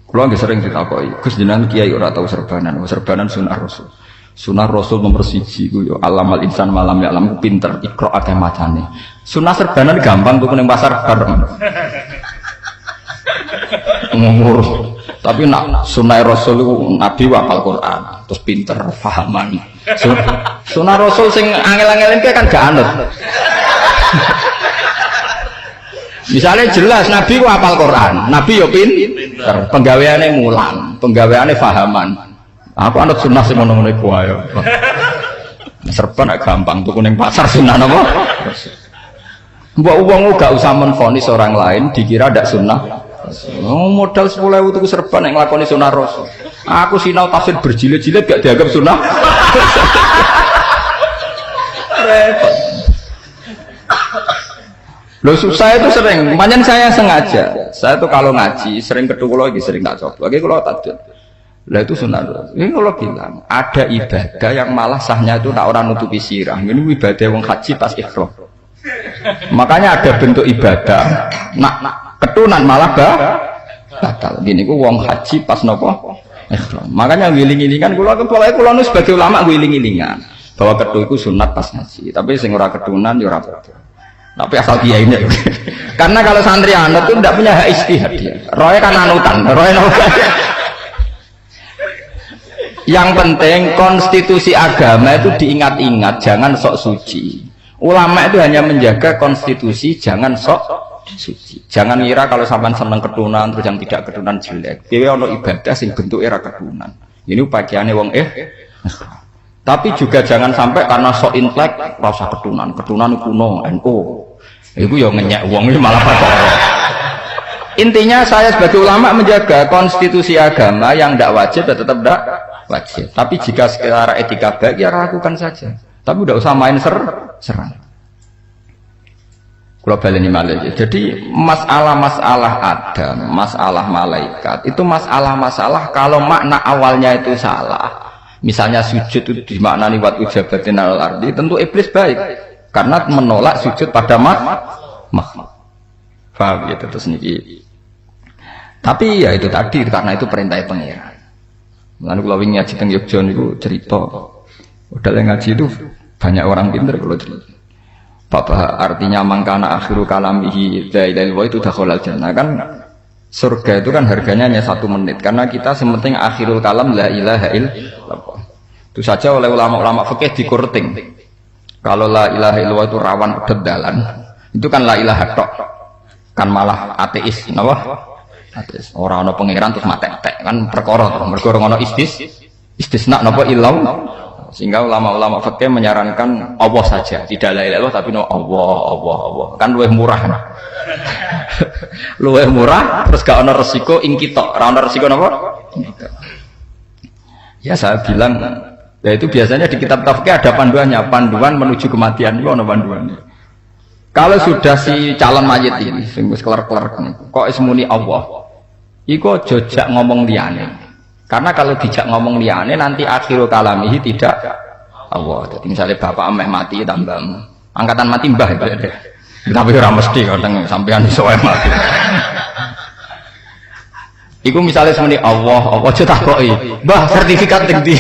Kalau nggak sering ditakoki, Gus jenengan kiai ora tahu serbanan, serbanan sunah Rasul. Sunah Rasul nomor 1 ku yo alamal insan malam ya alam pinter ikro akeh macane. Sunah serbanan gampang tuh ning pasar bareng. Ngurus. Tapi nak sunah Rasul itu Nabi hafal Quran, terus pinter pahaman. Sunah Rasul sing angel-angelin kan gak anut. Misalnya jelas Nabi ku hafal Quran, Nabi yo pinter, penggaweane mulang, penggaweane pahaman. Aku anut sunnah sing ngono-ngono iku ae. Serban gampang tuku ning pasar sunnah napa? Mbok wong gak usah menfonis orang lain dikira ndak sunnah. Modal 10.000 tuku serban nek nglakoni sunnah Rasul. Aku sinau tafsir berjilid-jilid gak dianggap sunnah. Repot. Loh susah itu sering, panjang saya sengaja. Saya tuh kalau ngaji sering ketemu lagi sering tak coba. Lagi kalau tak lah itu sunnah. Ini kalau bilang ada ibadah yang malah sahnya itu tak orang nutupi sirah. Ini ibadah wong haji pas ihram. Makanya ada bentuk ibadah nak ketunan malah batal. Gini ku wong haji pas nopo ihram. Makanya ngiling-ngilingan kula nu sebagai ulama ngiling-ngilingan bahwa ketu itu sunat pas ngaji. Tapi sing ora ketunan ya ora apa-apa. Tapi asal kiai ini. Karena kalau santri anut itu tidak punya hak ijtihad dia. Roy kan anutan, roy Yang penting konstitusi agama itu diingat-ingat, jangan sok suci. Ulama itu hanya menjaga konstitusi, jangan sok suci. Jangan ngira kalau sampean seneng ketunan terus yang tidak ketunan jelek. Dhewe ana ibadah sing bentuke ra ketunan. Ini pakaiane wong Tapi juga jangan sampai karena sok intelek rasa ketunan kuno NU. Iku ya ngenyek wong iki malah perkara. Intinya saya sebagai ulama menjaga konstitusi agama yang tidak wajib ya tetap tidak wajib. Tapi jika secara etika baik ya lakukan saja. Tapi tidak usah main serang. Kalau baleni malih. Jadi masalah-masalah Adam, masalah malaikat itu masalah-masalah kalau makna awalnya itu salah. Misalnya sujud itu dimaknani wat ujabatin al ardi, tentu iblis baik karena menolak sujud pada makhluk. Paham ya terus niki. Tapi ya itu tadi karena itu perintah pangeran. Lalu kalau ingin ngaji teng Yogyo niku cerita. Udah ngaji itu banyak orang pintar kalau cerita. Bapak artinya mangkana akhiru kalamihi la ilaha illallah itu dakhalal jannah kan. Surga itu kan harganya hanya 1 menit karena kita sementing akhirul kalam la ilaha illallah. Itu saja oleh ulama-ulama fikih dikurting. Kalau la ilaha illallah itu rawan kededalan, itu kan la ilaha tok. Kan malah ateis, napa? Ateis. Ora ana pangeran terus matek-tek kan perkara mergo ngono istisna napa illallah. Sehingga ulama-ulama fikih menyarankan Allah saja, tidak la ilaha illallah tapi no Allah. Kan luwih murah. Luwih murah terus gak ana resiko ing kita. Ora ana resiko napa? Ya saya bilang ya itu biasanya di kitab fikih ada panduannya, panduan menuju kematian itu ana panduannya. Kalau sudah si calon mayit ini sing wis kelar-kelar kok ismuni Allah. Iku jojak ngomong liyane. Karena kalau dijak ngomong liyane nanti akhirul kalamihi tidak Allah. Jadi misalnya bapak ameh mati tambah angkatan mati mbah itu. Tapi ora mesti kadang sampean iso mati. Iku misalnya semuanya Allah aja takoki. Mbah sertifikat ning ndi?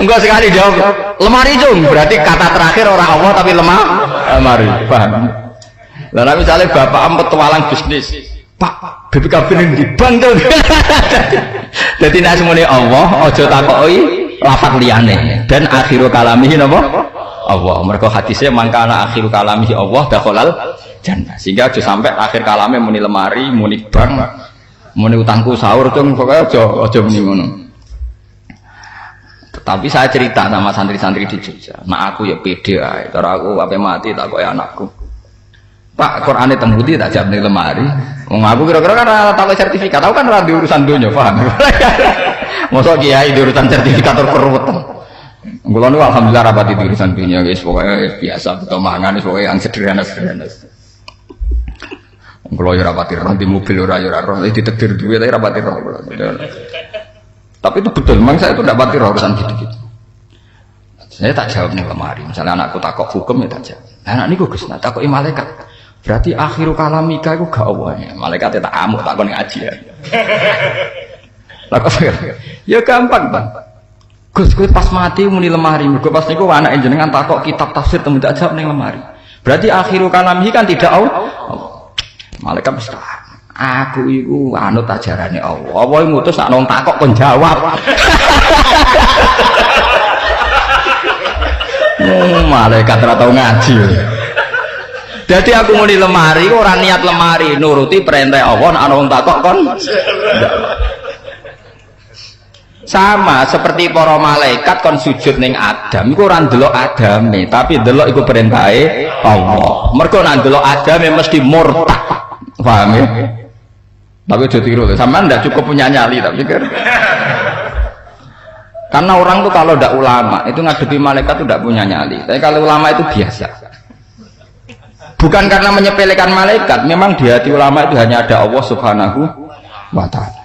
Enggak sekali jawab lemari cung berarti kata terakhir orang Allah tapi lemari. Paham? Lah misalnya bapak am petualang bisnis. Pak, BPKB ning bank to. Dadi nek semuanya Allah aja takoki lafaz liyane dan akhirul kalamihi napa? Allah. Mergo hadisnya mangkana akhirul kalamihi Allah dakhalal jannah. Sehingga aja sampai akhir kalame muni lemari, muni bank, muni utangku sahur cung pokoke aja muni ngono. Tetapi saya cerita sama santri-santri di Jogja. Nah aku ya pede ae. Cara aku ape mati tak koyo anakku. Pak, Qur'ane tembuti tak jam ning lemari. Wong aku kira-kira kan ora tak sertifikat. Aku kan ora di urusan donya, paham. Mosok kiai di urusan sertifikat keruwetan. Kula niku alhamdulillah rapati di urusan donya wis pokoke biasa beto mangan wis pokoke yang sederhana-sederhana. Kula yo rapati roh di mobil ora yo ora roh ditekdir duwe tapi rapati roh. Tapi itu betul, memang saya itu tidak pati roh urusan gitu-gitu. Saya tak jawab nih lemari. Misalnya anakku takok hukum ya tak jawab. Anak ini Gus, takok malaikat. Berarti akhirul kalamika itu gak Allah ya. Malaikatnya tak amuk tak konek aji ya. Lah kok ya gampang, Bang. Gus kowe pas mati muni lemari, mergo pas niku anake jenengan takok kitab tafsir temu tak jawab ning lemari. Berarti akhiru kalamihi kan tidak Allah. Malaikat mesti aku iku anut ajarane Allah. Allah ngutus sak nang takok kon jawab. Malaikat ora tau ngaji. Jadi aku muni lemari ora niat lemari, nuruti perintah Allah nek ana wong takok kon. Sama seperti para malaikat kon sujud ning Adam iku ora ndelok Adame tapi ndelok iku perintahe Allah. Mergo nek ndelok Adame mesti murtad. Paham ya? Tapi aja tiru lho, sampean ndak cukup punya nyali tak pikir. Karena orang tuh kalau ndak ulama itu ngadepi malaikat tuh ndak punya nyali. Tapi kalau ulama itu biasa. Bukan karena menyepelekan malaikat, memang di hati ulama itu hanya ada Allah Subhanahu wa ta'ala.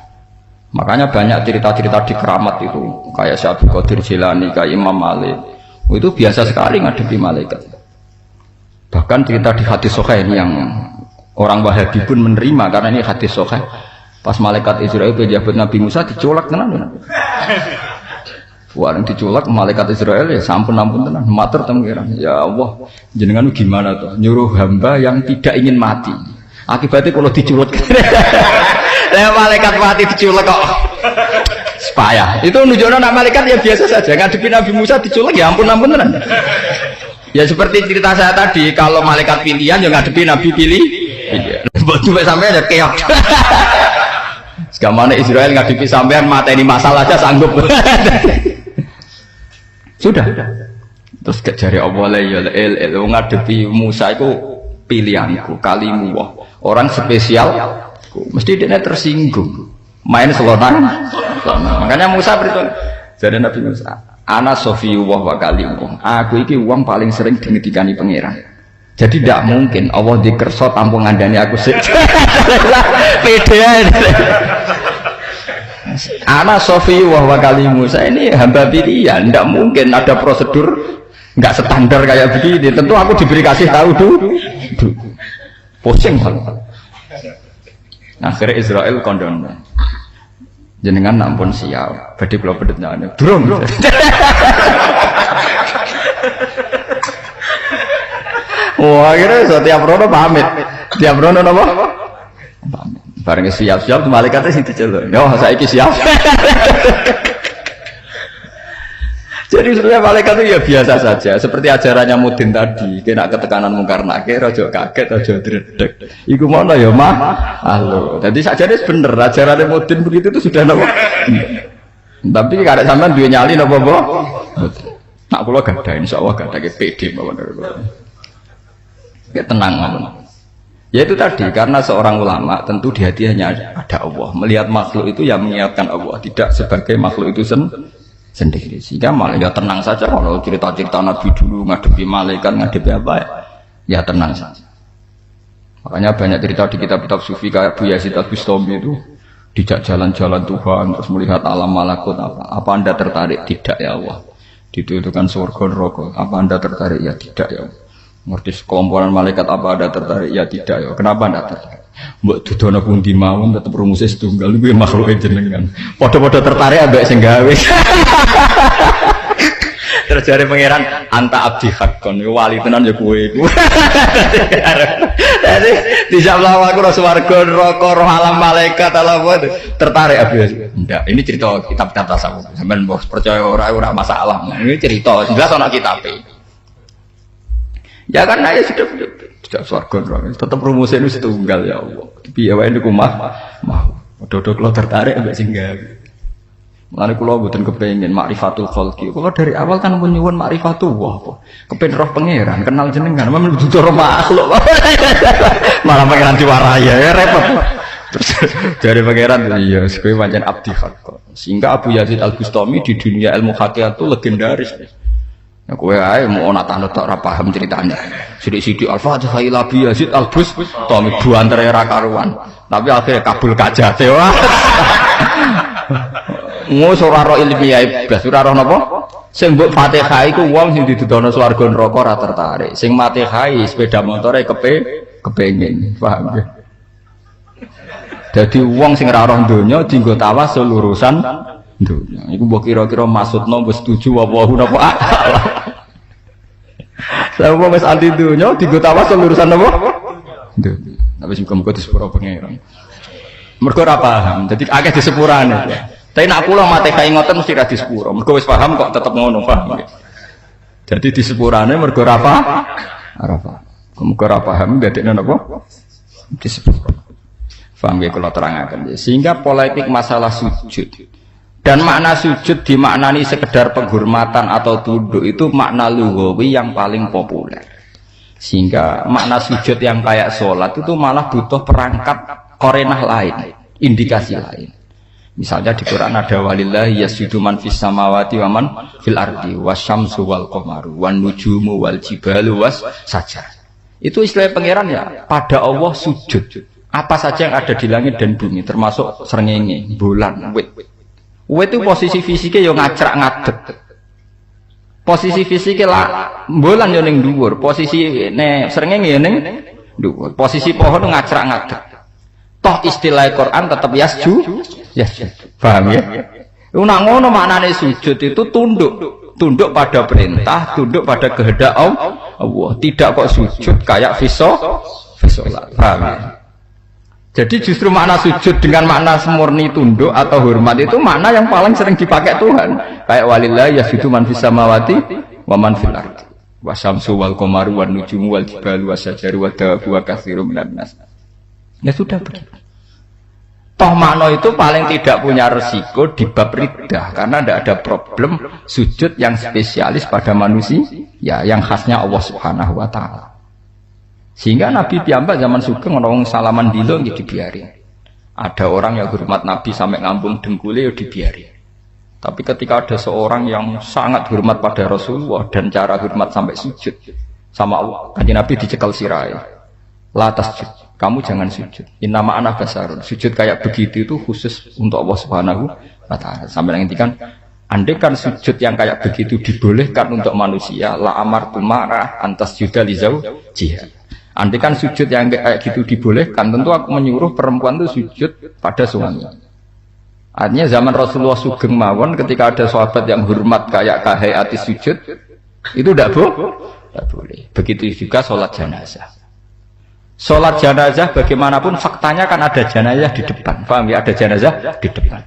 Makanya banyak cerita-cerita di keramat itu kayak Syekh Abdul Qadir Jilani, kayak Imam Malik itu biasa sekali ngadepi malaikat. Bahkan cerita di hadis sahih yang orang Wahabi pun menerima karena ini hadis sahih. Pas malaikat Israel pejabat Nabi Musa diculak tenan. Warang diculak malaikat Israel ya sampun ampun tenan matur tengiran. Ya Allah, jenengan gimana tuh nyuruh hamba yang tidak ingin mati. Akibatnya kalau diculak. Lah malaikat mati diculek kok. Supaya itu nunjukno nak malaikat ya biasa saja. Ngadepi Nabi Musa diculek ya ampun tenan. Ya seperti cerita saya tadi, kalau malaikat pilihan ya ngadepi Nabi pilih. Betul sampai ada keok. Segamane Israel ngadepi sampean mateni masalah aja sanggup. Sudah. Terus kejari Allah ya ngadepi Musa itu pilihanku, kalimu wah. Orang spesial mesti dia tersinggung main selonang. Makanya Musa beritahu jadi Nabi Musa ana sofiyullah wa kalimu, aku iki uang paling sering dingendikani pangeran. Jadi tidak mungkin Allah dikerso tanpa ngandani aku sih. Pede ana sofiyullah wa kalimu, saya ini hamba pilihan, tidak mungkin ada prosedur nggak standar kayak begini. Tentu aku diberi kasih tahu dulu. Pusing banget. Akhirnya Israel kondon jenengan nampun siap badhe kula pedhetnya durung wah akhirnya setiap rono pamit tiap rono napa pamit bareng siap-siap malaikate sing diceluk yo saiki siap. Jadi sebenarnya malaikat itu ya biasa saja, seperti ajarannya Mudin tadi, kena ketekanan mungkar nakir, rojo kaget, rojo dredeg. Iku mana ya mah? Halo. Jadi saja ini bener, ajarannya Mudin begitu itu sudah nopo. Tapi kalau sampean dua nyali nopo boh. Nak pulau gak ada, insya Allah gak ada kayak PD bawaan. Kayak tenang bawaan. Ya itu tadi, karena seorang ulama tentu di hati hanya ada Allah. Melihat makhluk itu ya mengingatkan Allah, tidak sebagai makhluk itu sendiri, sehingga malah ya tenang saja. Kalau cerita-cerita Nabi dulu ngadepi malaikat, ngadepi apa ya tenang saja. Makanya banyak cerita di kitab-kitab sufi kayak Bu Yazid Al-Bustami itu dijak jalan-jalan Tuhan terus melihat alam malakut. Apa Anda tertarik? Tidak ya Allah. Dituduhkan surga neraka. Apa Anda tertarik? Ya tidak ya Allah. Ngerti sekelompokan malaikat, apa Anda tertarik? Ya tidak ya. Kenapa Anda tertarik? Mbok dudono pundi mawon tetep rumusé setunggal kuwi makhluke jenengan. Padha-padha tertarik ambek sing gawe. Terus jare pangeran anta abdi hakon wali tenan ya kowe iku. Dadi dijawab aku ora swarga neraka roh alam malaikat apa tertarik abdi. Ndak, ini cerita kitab-kitab tasawuf. Sampeyan mbok percaya ora masalah. Ini cerita jelas ana kitabe. Ya karena ya sudah tidak surga tetap rumusnya itu setunggal ya Allah. Tapi ya wae niku mau. Dodo kula tertarik ambek sing gawe. Mulane kula mboten kepengin makrifatul khalqi. Kula dari awal kan pun nyuwun makrifatullah apa. Kepen roh pangeran, kenal jenengan, memang butuh roh makhluk. Malah pangeran diwarai ya repot. Terus dari pangeran iya kowe pancen abdi hak. Sehingga Abu Yazid Al-Bustami di dunia ilmu hakikat itu legendaris. Ya kowe ae mau ana tanut ora paham ceritanya. Sidik-sidik Al-Fatihah ila Abi Yazid Al-Bustami buantere ra karuan. Tapi akhirnya kabul kajate wah. Ngos ora ro ilmiah blas ora roh napa? Sing mbok Fatihah iku wong sing didudono swarga neraka ora tertarik. Sing Fatihah sepeda motore kepengin. Paham ya? Jadi wong sing ora roh donya dienggo tawasul urusan donya. Iku mbok kira-kira maksudno wis setuju apa napa akal. Saya wis anti donya dienggo tawasul urusan apa? Donya. Tapi sing muga disepuro pengen. Mergo ora paham. Jadi akeh disepurane. Tapi nak kula mate kae ngoten mesti ra disepuro. Mergo wis paham kok tetep ngono, paham. Jadi disepurane mergo ora paham. Ora paham. Muga ora paham dadekne napa? Disepuro. Paham ya kalau terangkan. Sehingga polemik masalah sujud dan makna sujud dimaknani sekedar penghormatan atau tunduk itu makna lughawi yang paling populer. Sehingga makna sujud yang kayak sholat itu malah butuh perangkat korenah lain, indikasi lain. Misalnya di Quran ada walillahi yasjudu man fis samawati wa man fil ardi wasyamsu wal qamaru wan nujumu wal jibalu was sajar. Itu istilah pangeran ya, pada Allah sujud. Apa saja yang ada di langit dan bumi termasuk srengenge, bulan, wit. Wit itu posisi fisiknya yo ngacrak ngadeg. Posisi fisiknya lah bulan yo ning dhuwur, posisi ne srengenge yo ning dhuwur. Posisi pohon ngacrak ngadeg. Toh istilah Quran tetap yasjud. Paham ya? Nak ngono maknane sujud itu tunduk pada perintah, tunduk pada kehendak Allah. Tidak kok sujud kayak fisolat. Paham ya? Jadi justru makna sujud dengan makna semurni tunduk atau hormat itu makna yang paling sering dipakai Tuhan. Kayak walillahi yasjudu man fis samawati wa man fil ardi. Wasyamsu wal qamaru wan nujumu wal jibalu wasyajaru wa dawabu wa katsirun minan nas. Ya sudah begitu. Toh makna itu paling tidak punya resiko di bab riddah karena tidak ada problem sujud yang spesialis pada manusia ya yang khasnya Allah Subhanahu wa taala. Sehingga Nabi piyambak zaman sugeng orang salaman dilo ya dibiarin. Ada orang yang hormat Nabi sampai ngambung dengkule ya dibiarin. Tapi ketika ada seorang yang sangat hormat pada Rasulullah dan cara hormat sampai sujud sama Allah, kanjeng Nabi dicekal sirai. La tasjud, kamu jangan sujud. Innama ana basarun. Sujud kayak begitu itu khusus untuk Allah Subhanahu wa taala. Sampai ngendikan andai kan sujud yang kayak begitu dibolehkan untuk manusia, la amartu marah antas juda lizau jihad. Andai kan sujud yang kayak gitu dibolehkan, tentu aku menyuruh perempuan itu sujud pada suami. Artinya zaman Rasulullah sugeng mawon ketika ada sahabat yang hormat kayak kahayati sujud, itu tidak boleh. Begitu juga sholat jenazah. Sholat jenazah bagaimanapun faktanya kan ada jenazah di depan. Paham ya? Ada jenazah di depan.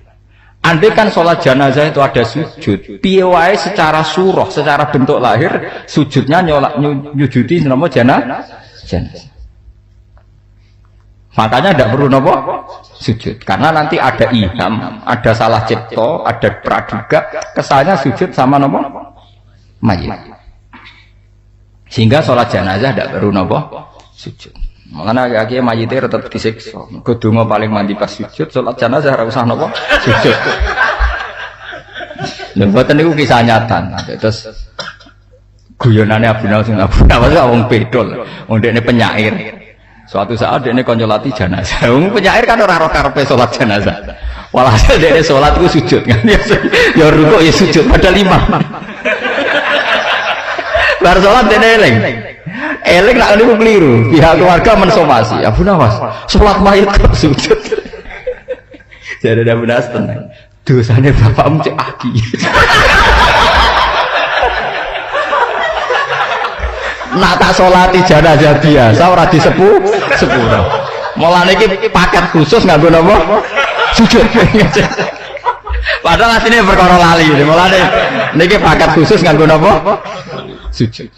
Andai kan sholat jenazah itu ada sujud, piye wae secara surah, secara bentuk lahir, sujudnya nyujudi nama jenazah. Makanya tidak perlu nopo sujud karena nanti ada iham, ada salah cipta, ada praduga, kesannya sujud sama nopo mayit. Sehingga sholat jenazah tidak perlu nopo sujud. Makanya akhirnya mayitnya tetap disiksa. Kedua paling mandi pas sujud, sholat jenazah harus usah nopo sujud. Lembatan itu kisah nyata. Terus guyonane Abu Nawas wong bedol, wong dekne penyair. Suatu saat dekne konjolati jenazah. Wong penyair kan ora roh karepe salat jenazah. Walhasil dekne salat ku sujud kan. Ya rukuk ya sujud padahal 5. Bar salat dekne eling. Eling nak niku keliru. Pihak keluarga mensomasi. Abu Nawas, salat mayit kok sujud. Jadi Abu Nawas tenang. Dosane bapakmu cek aki. Nak tak sholati jenazah biasa ora disepuro. Mulane iki paket khusus nganggo napa? Sujud. Padahal asline perkara lali. Mulane niki paket khusus nganggo napa? Sujud.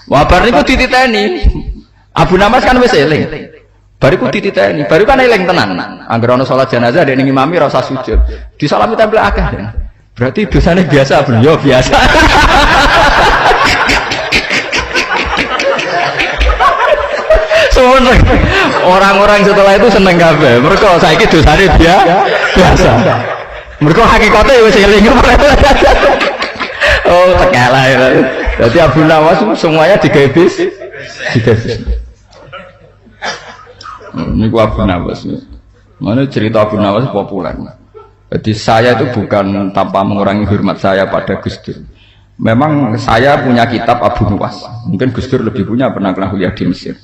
Wah bar niku dititeni. Abu Nawas kan wis eling. Bariku dititeni, baru kan eling tenan. Angger ana salat jenazah dek ning imami ora usah sujud. Disalami tempel akeh. Berarti dosane biasa, Bro. Ya biasa. Orang-orang setelah itu seneng kabeh. Mergo saiki dosane biasa. Mergo hakikate wis eling. Oh, tekelah ya. Jadi Abu Nawas semuanya digawe bis. Ini Abu Nawas. Mana cerita Abu Nawas populer. Jadi saya itu bukan tanpa mengurangi hormat saya pada Gus Dur. Memang saya punya kitab Abu Nawas. Mungkin Gus Dur lebih punya, pernah kuliah di Mesir.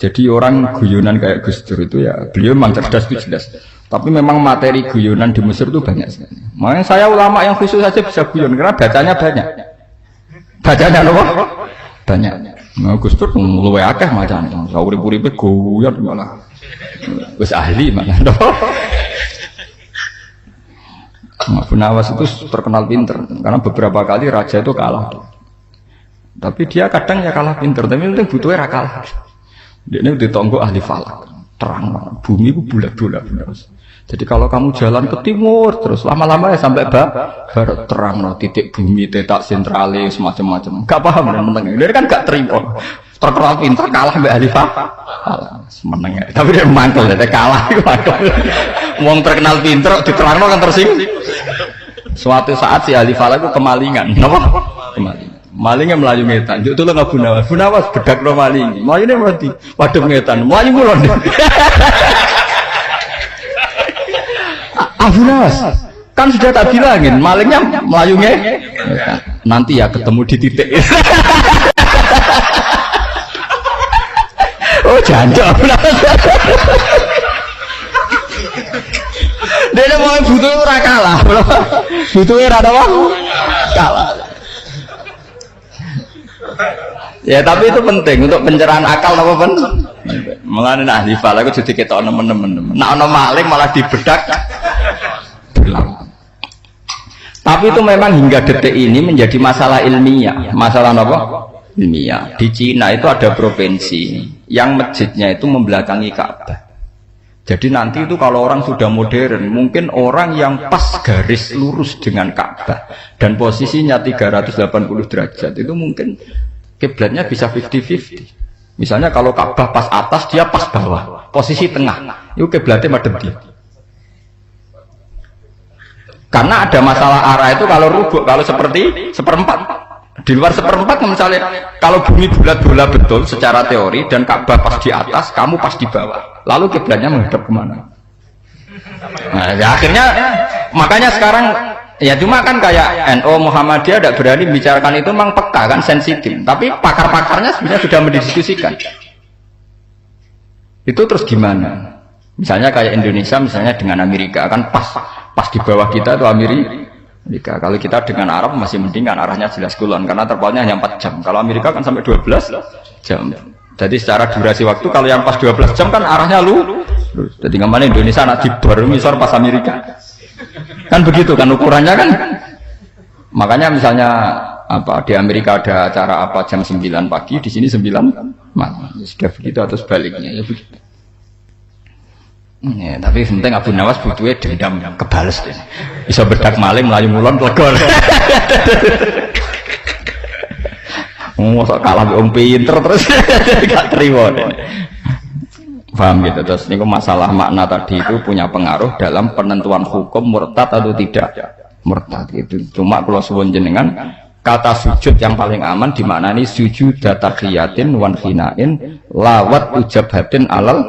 Jadi orang guyonan kayak Gus Dur itu ya beliau memang cerdas itu jelas. Tapi memang materi guyonan di Mesir itu banyak sekali. Makanya saya ulama yang khusus saja bisa guyon karena bacanya banyak. Bacanya apa? Banyak. Nah, Gus Dur luwe akeh macam. Urip-uripe guyon malah. Wis ahli malah. Abu Nawas itu terkenal pinter karena beberapa kali raja itu kalah. Tapi dia kadang ya kalah pinter, tapi itu butuhnya kalah. Dia ini ditonggo ahli falak, terang bumi itu bulat-bulat. Jadi kalau kamu jalan ke timur terus lama-lama ya sampai barat terang titik bumi, tetak sentralis macam-macam. Gak paham meneng. Dia kan gak terima. Terkenal pinter kalah mbak ahli falak. Meneng. Tapi dia mantul, dia kalah. Wong terkenal pinter diterangno kan tersinggung. Suatu saat si ahli falak itu kemalingan. Kenapa? Kemalingan. Malingnya melayu ngetan. Juk tolong Abu Nawas. Abu Nawas bedak no maling. Melayunya berarti waduh ngetan. Melayu mulon. Abu Nawas. Kan sudah tak bilangin malingnya melayu ngetan. Nanti ya ketemu di titik. Oh jancok Abu Nawas. Dia mau butuh ora kalah. Butuhnya ora apa? Kalah. Ya tapi itu penting untuk pencerahan akal apa pen? Mulane ahli falak itu jadi ketok nemen-nemen. Nak ono maling malah dibedak. Tapi itu memang hingga detik ini menjadi masalah ilmiah. Masalah apa? Ilmiah. Di Cina itu ada provinsi yang masjidnya itu membelakangi Ka'bah. Jadi nanti itu kalau orang sudah modern, mungkin orang yang pas garis lurus dengan Ka'bah dan posisinya 380 derajat itu mungkin kiblatnya bisa 50-50. Misalnya kalau Ka'bah pas atas, dia pas bawah, posisi tengah, itu kiblatnya madhep dia. Karena ada masalah arah itu kalau rubuk, kalau seperti seperempat. Di luar seperempat misalnya, kalau bumi bulat-bulat betul secara teori dan Ka'bah pas di atas, kamu pas di bawah. Lalu kiblatnya menghadap kemana? Nah, ya akhirnya makanya sekarang ya cuma kan kayak NU Muhammadiyah tidak berani bicarakan itu memang peka kan sensitif. Tapi pakar-pakarnya sebenarnya sudah mendiskusikan. Itu terus gimana? Misalnya kayak Indonesia misalnya dengan Amerika kan pas di bawah kita itu Amerika. Kalau kita dengan Arab masih mending kan arahnya jelas kulon karena terpautnya hanya 4 jam. Kalau Amerika kan sampai 12 jam. Jadi secara durasi waktu kalau yang pas 12 jam kan arahnya lu. Jadi kemana Indonesia anak dibor misal pas Amerika. Kan begitu kan ukurannya kan. Makanya misalnya apa di Amerika ada acara apa jam 9 pagi, di sini 9 malam. Sudah begitu atau sebaliknya ya begitu. Ya, tapi penting Abu Nawas butuhnya dendam kebales deh. Bisa bedak maling melayu mulon plegor. Mosok kalah wong pinter terus gak terima. Paham gitu. Terus ini masalah makna tadi itu punya pengaruh dalam penentuan hukum murtad atau tidak murtad itu. Cuma kalau suwun jenengan kata sujud yang paling aman dimaknani sujud tahiyatin wan khinain lawat ujabhatin alal